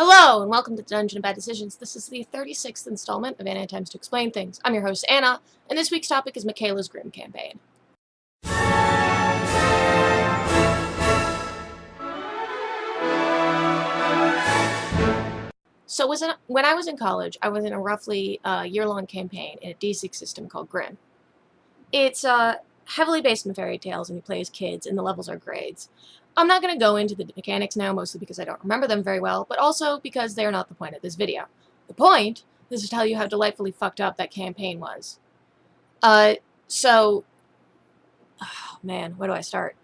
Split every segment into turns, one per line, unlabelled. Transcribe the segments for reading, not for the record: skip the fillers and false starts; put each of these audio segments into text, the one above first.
Hello, and welcome to Dungeon of Bad Decisions. This is the 36th installment of Anna Attempts to Explain Things. I'm your host, Anna, and this week's topic is Michaela's Grimm campaign. So when I was in college, I was in a roughly year-long campaign in a D6 system called Grimm. It's heavily based on fairy tales, and you play as kids, and the levels are grades. I'm not going to go into the mechanics now, mostly because I don't remember them very well, but also because they are not the point of this video. The point is to tell you how delightfully fucked up that campaign was. Oh man, where do I start?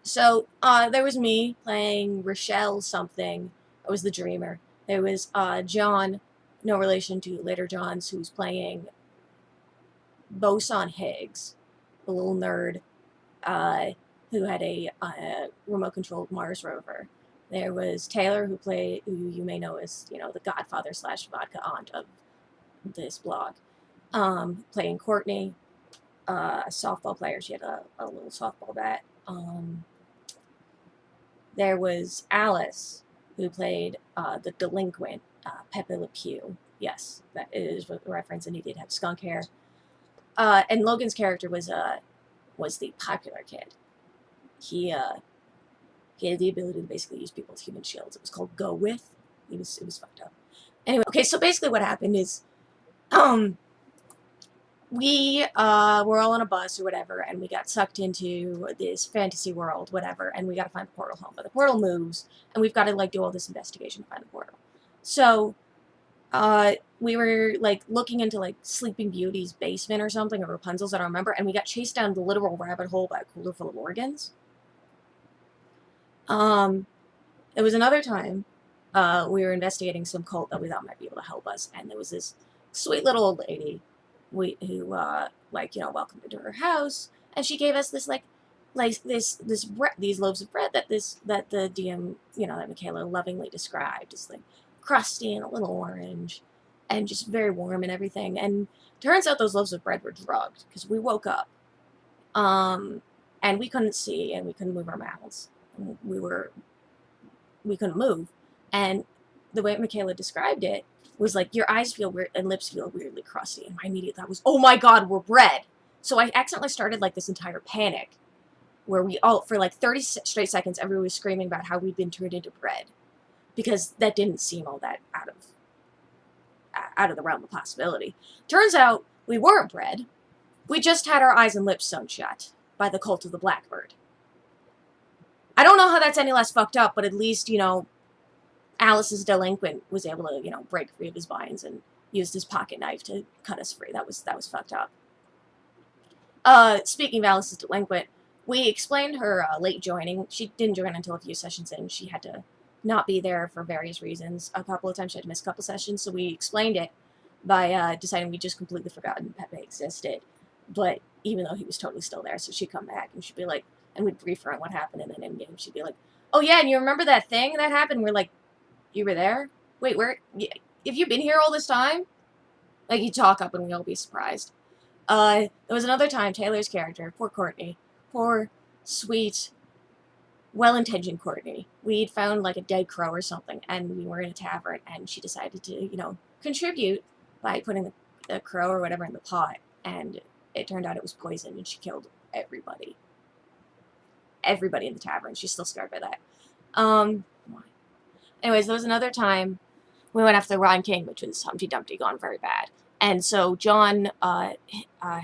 So, there was me playing Rochelle something. I was the dreamer. There was, John, no relation to later Johns, who was playing Boson Higgs, a little nerd, who had a remote-controlled Mars rover. There was Taylor, who you may know as, the Godfather / vodka aunt of this blog, playing Courtney, a softball player. She had a little softball bat. There was Alice, who played the delinquent, Pepe Le Pew. Yes, that is what the reference, and he did have skunk hair. And Logan's character was the popular kid. He had the ability to basically use people as human shields. It was called Go With. It was fucked up. Anyway, okay, so basically what happened is, we were all on a bus or whatever, and we got sucked into this fantasy world, whatever, and we got to find the portal home. But the portal moves, and we've got to do all this investigation to find the portal. So, we were looking into Sleeping Beauty's basement or something, or Rapunzel's, I don't remember, and we got chased down the literal rabbit hole by a cooler full of organs. There was another time, we were investigating some cult that we thought might be able to help us, and there was this sweet little old lady who welcomed into her house, and she gave us this these loaves of bread that the DM, that Michaela lovingly described as crusty and a little orange, and just very warm and everything. And turns out those loaves of bread were drugged, because we woke up, and we couldn't see, and we couldn't move our mouths. We couldn't move, and the way Michaela described it was your eyes feel weird and lips feel weirdly crusty, and my immediate thought was, oh my god, we're bread. So I accidentally started this entire panic where we all, for 30 straight seconds, everyone was screaming about how we'd been turned into bread, because that didn't seem all that out of the realm of possibility. Turns out we weren't bread. We just had our eyes and lips sewn shut by the cult of the Blackbird. I don't know how that's any less fucked up, but at least, Alice's delinquent was able to, break free of his binds and used his pocket knife to cut us free. That was fucked up. Speaking of Alice's delinquent, we explained her late joining. She didn't join until a few sessions in. She had to not be there for various reasons. A couple of times she had to miss a couple sessions, so we explained it by deciding we just completely forgotten Pepe existed. But even though he was totally still there, so she'd come back and she'd be like, and we'd brief her on what happened, and then in game she'd be like, oh yeah, and you remember that thing that happened? We're like, you were there? Wait, where? Have you been here all this time? He'd talk up and we'd all be surprised. There was another time, Taylor's character, poor Courtney, poor, sweet, well-intentioned Courtney. We'd found a dead crow or something, and we were in a tavern, and she decided to, contribute by putting the crow or whatever in the pot, and it turned out it was poisoned, and she killed everybody. Everybody in the tavern. She's still scarred by that. Anyways, there was another time we went after the Rotten King, which was Humpty Dumpty gone very bad. And so John,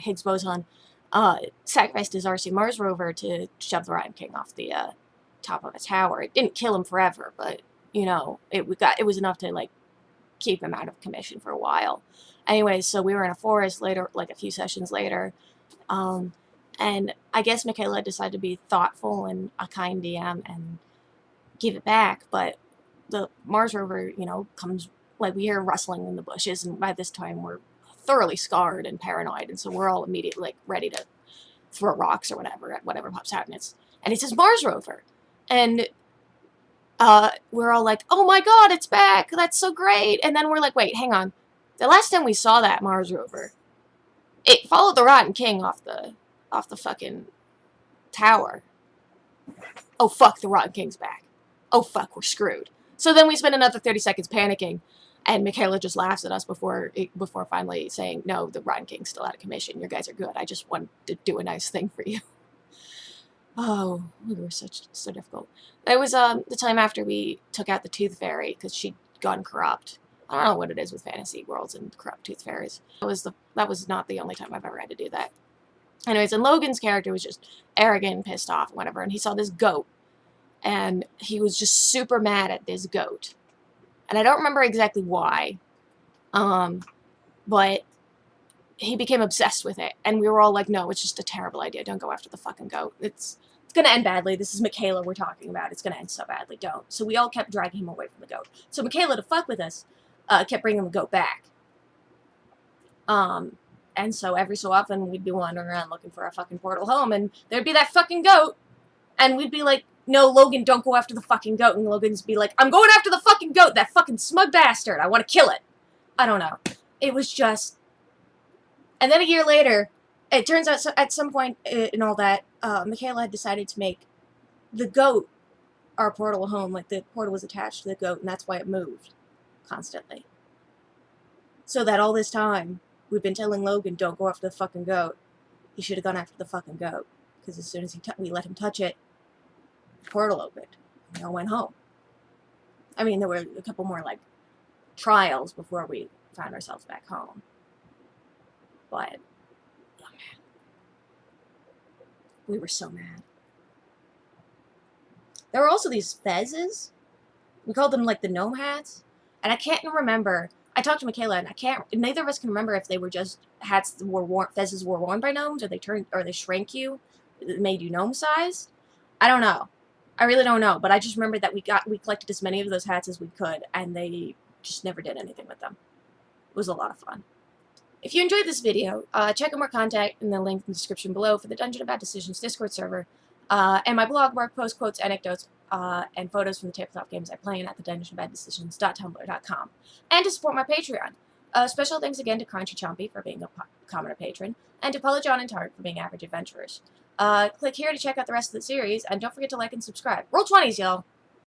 Higgs boson, sacrificed his RC Mars rover to shove the Rotten King off the top of a tower. It didn't kill him forever, but, it was enough to, keep him out of commission for a while. Anyways, so we were in a forest later, a few sessions later, and I guess Michaela decided to be thoughtful and a kind DM and give it back, but the Mars rover, comes, we hear rustling in the bushes, and by this time we're thoroughly scarred and paranoid, and so we're all immediately, ready to throw rocks or whatever at whatever pops out, and it says Mars rover, and we're all like, oh my god, it's back, that's so great, and then we're like, wait, hang on, the last time we saw that Mars rover, it followed the Rotten King off the fucking tower. Oh fuck, the Rotten King's back. Oh fuck, we're screwed. So then we spend another 30 seconds panicking, and Michaela just laughs at us before finally saying, no, the Ryan King's still out of commission. You guys are good. I just wanted to do a nice thing for you. Oh, we were so difficult. It was the time after we took out the Tooth Fairy because she'd gone corrupt. I don't know what it is with fantasy worlds and corrupt Tooth Fairies. That was not the only time I've ever had to do that. Anyways, and Logan's character was just arrogant and pissed off and whatever, and he saw this goat, and he was just super mad at this goat. And I don't remember exactly why, but he became obsessed with it, and we were all like, no, it's just a terrible idea. Don't go after the fucking goat. It's going to end badly. This is Michaela we're talking about. It's going to end so badly. Don't. So we all kept dragging him away from the goat. So Michaela, to fuck with us, kept bringing the goat back. And so every so often we'd be wandering around looking for a fucking portal home, and there'd be that fucking goat, and we'd be like, no, Logan, don't go after the fucking goat. And Logan's be like, I'm going after the fucking goat, that fucking smug bastard. I want to kill it. I don't know. It was just... And then a year later, it turns out at some point in all that, Michaela had decided to make the goat our portal home. Like, the portal was attached to the goat, and that's why it moved constantly. So that all this time, we've been telling Logan, don't go after the fucking goat. He should have gone after the fucking goat. Because as soon as we let him touch it, the portal opened. And we all went home. I mean, there were a couple more, like, trials before we found ourselves back home. But, oh man. We were so mad. There were also these fezzes. We called them, like, the gnome hats. And I can't remember. I talked to Michaela, and neither of us can remember if they were just hats that were worn, fezzes were worn by gnomes, or they shrank you, it made you gnome sized. I don't know. I really don't know, but I just remember that we collected as many of those hats as we could, and they just never did anything with them. It was a lot of fun. If you enjoyed this video, check out more content in the link in the description below for the Dungeon of Bad Decisions Discord server, and my blog where I post quotes, anecdotes, and photos from the tabletop games I play in at the dungeonofbaddecisions.tumblr.com. And to support my Patreon. Special thanks again to Crunchy Chompy for being a commoner patron, and to Paula, John, and Tart for being average adventurers. Click here to check out the rest of the series, and don't forget to like and subscribe. Roll 20s, y'all!